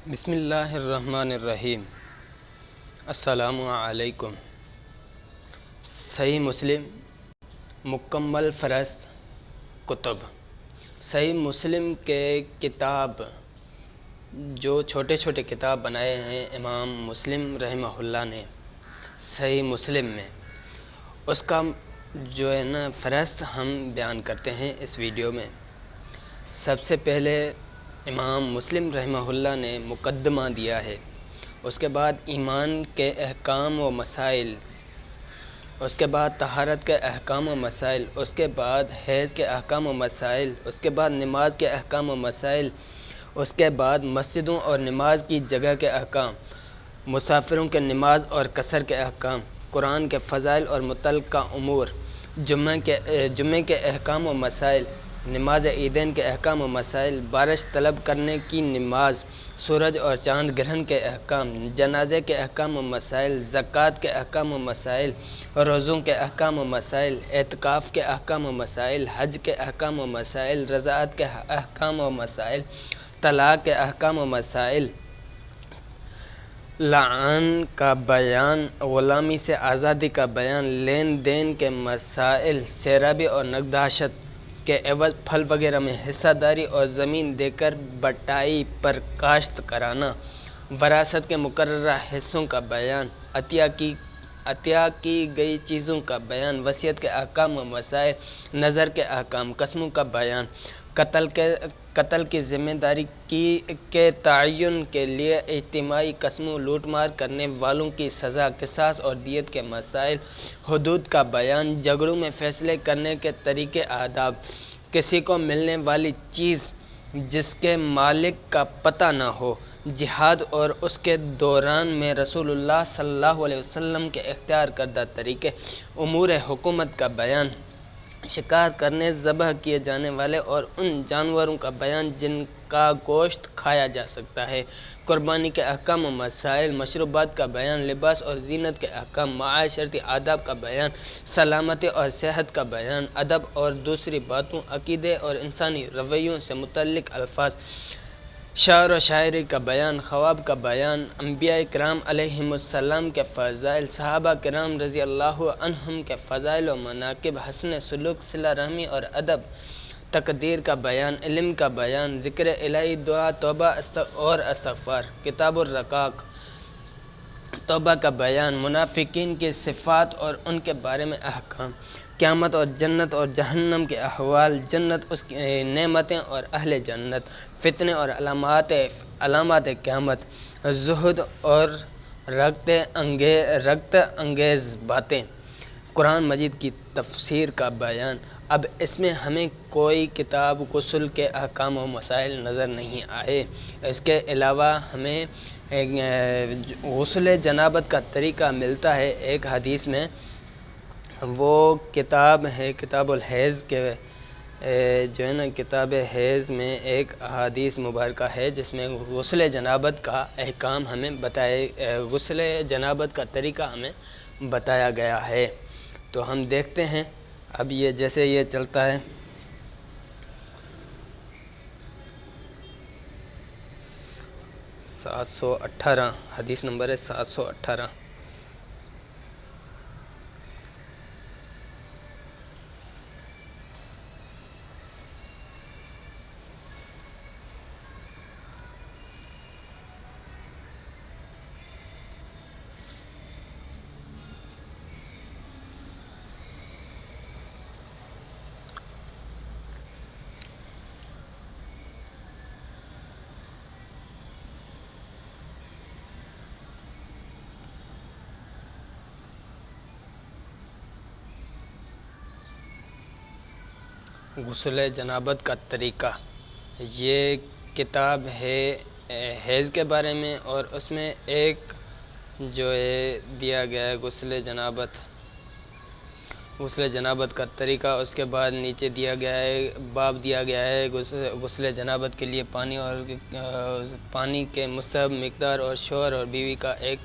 بسم اللہ الرحمن الرحیم۔ السلام علیکم۔ صحیح مسلم مکمل فہرست کتب۔ صحیح مسلم کے کتاب جو چھوٹے چھوٹے کتاب بنائے ہیں امام مسلم رحمہ اللہ نے صحیح مسلم میں، اس کا جو ہے نا فہرست ہم بیان کرتے ہیں اس ویڈیو میں۔ سب سے پہلے امام مسلم رحمہ اللہ نے مقدمہ دیا ہے، اس کے بعد ایمان کے احکام و مسائل، اس کے بعد طہارت کے احکام و مسائل، اس کے بعد حیض کے احکام و مسائل، اس کے بعد نماز کے احکام و مسائل، اس کے بعد مسجدوں اور نماز کی جگہ کے احکام، مسافروں کے نماز اور قصر کے احکام، قرآن کے فضائل اور متعلقہ امور، جمعے کے احکام و مسائل، نماز عیدین کے احکام و مسائل، بارش طلب کرنے کی نماز، سورج اور چاند گرہن کے احکام، جنازے کے احکام و مسائل، زکوٰۃ کے احکام و مسائل، روزوں کے احکام و مسائل، اعتکاف کے احکام و مسائل، حج کے احکام و مسائل، رضاعت کے احکام و مسائل، طلاق کے احکام و مسائل، لعان کا بیان، غلامی سے آزادی کا بیان، لین دین کے مسائل، سیرابی اور نگہداشت کے عوض پھل وغیرہ میں حصہ داری اور زمین دے کر بٹائی پر کاشت کرانا، وراثت کے مقررہ حصوں کا بیان، عطیہ کی گئی چیزوں کا بیان، وصیت کے احکام و مسائل، نذر کے احکام، قسموں کا بیان، قتل کی ذمہ داری کے تعین کے لیے اجتماعی قسموں، لوٹ مار کرنے والوں کی سزا، قصاص اور دیت کے مسائل، حدود کا بیان، جھگڑوں میں فیصلے کرنے کے طریقے، آداب، کسی کو ملنے والی چیز جس کے مالک کا پتہ نہ ہو، جہاد اور اس کے دوران میں رسول اللہ صلی اللہ علیہ وسلم کے اختیار کردہ طریقے، امور حکومت کا بیان، شکار کرنے ذبح کیے جانے والے اور ان جانوروں کا بیان جن کا گوشت کھایا جا سکتا ہے، قربانی کے احکام و مسائل، مشروبات کا بیان، لباس اور زینت کے احکام، معاشرتی آداب کا بیان، سلامتی اور صحت کا بیان، ادب اور دوسری باتوں، عقیدے اور انسانی رویوں سے متعلق الفاظ، شعر و شاعری کا بیان، خواب کا بیان، انبیاء کرام علیہم السلام کے فضائل، صحابہ کرام رضی اللہ عنہم کے فضائل و مناقب، حسن سلوک، صلہ رحمی اور ادب، تقدیر کا بیان، علم کا بیان، ذکر الہی، دعا، توبہ اور استغفار، کتاب الرقاق، توبہ کا بیان، منافقین کی صفات اور ان کے بارے میں احکام، قیامت اور جنت اور جہنم کے احوال، جنت اس کی نعمتیں اور اہل جنت، فتنے اور علامات قیامت، زہد اور رغبت انگیز باتیں، قرآن مجید کی تفسیر کا بیان۔ اب اس میں ہمیں کوئی کتاب غسل کے احکام و مسائل نظر نہیں آئے۔ اس کے علاوہ ہمیں غسل جنابت کا طریقہ ملتا ہے ایک حدیث میں، وہ کتاب ہے کتاب الحیض کے جو ہے نا کتاب حیض میں ایک احادیث مبارکہ ہے جس میں غسل جنابت کا احکام ہمیں غسل جنابت کا طریقہ ہمیں بتایا گیا ہے۔ تو ہم دیکھتے ہیں اب یہ جیسے یہ چلتا ہے۔ 718 حدیث نمبر ہے 718۔ غسل جنابت کا طریقہ، یہ کتاب ہے حیض کے بارے میں، اور اس میں ایک جو ہے دیا گیا ہے غسل جنابت کا طریقہ، اس کے بعد نیچے دیا گیا ہے باب دیا گیا ہے غسل جنابت کے لیے پانی کے مستحب مقدار اور شوہر اور بیوی کا ایک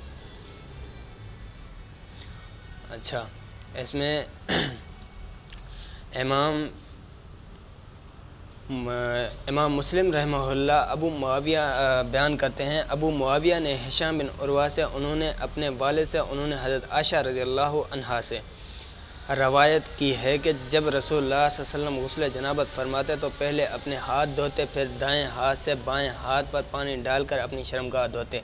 اس میں امام امام مسلم رحمہ اللہ ابو معاویہ بیان کرتے ہیں، ابو معاویہ نے ہشام بن عروہ سے، انہوں نے اپنے والد سے، انہوں نے حضرت عائشہ رضی اللہ عنہا سے روایت کی ہے کہ جب رسول اللہ صلی اللہ علیہ وسلم غسل جنابت فرماتے تو پہلے اپنے ہاتھ دھوتے، پھر دائیں ہاتھ سے بائیں ہاتھ پر پانی ڈال کر اپنی شرمگاہ دھوتے،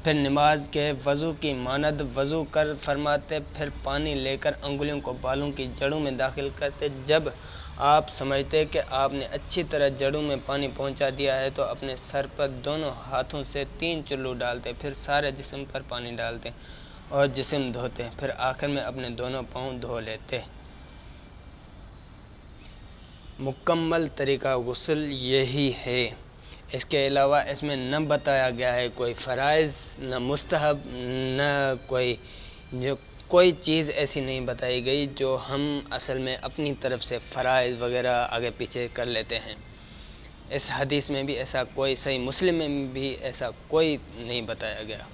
پھر نماز کے وضو کی مانند وضو کر فرماتے، پھر پانی لے کر انگلیوں کو بالوں کی جڑوں میں داخل کرتے۔ جب آپ سمجھتے کہ آپ نے اچھی طرح جڑوں میں پانی پہنچا دیا ہے تو اپنے سر پر دونوں ہاتھوں سے 3 چلو ڈالتے، پھر سارے جسم پر پانی ڈالتے اور جسم دھوتے، پھر آخر میں اپنے دونوں پاؤں دھو لیتے۔ مکمل طریقہ غسل یہی ہے۔ اس کے علاوہ اس میں نہ بتایا گیا ہے کوئی فرائض، نہ مستحب، نہ کوئی چیز ایسی نہیں بتائی گئی جو ہم اصل میں اپنی طرف سے فرائض وغیرہ آگے پیچھے کر لیتے ہیں۔ اس حدیث میں بھی ایسا کوئی، صحیح مسلم میں بھی ایسا کوئی نہیں بتایا گیا۔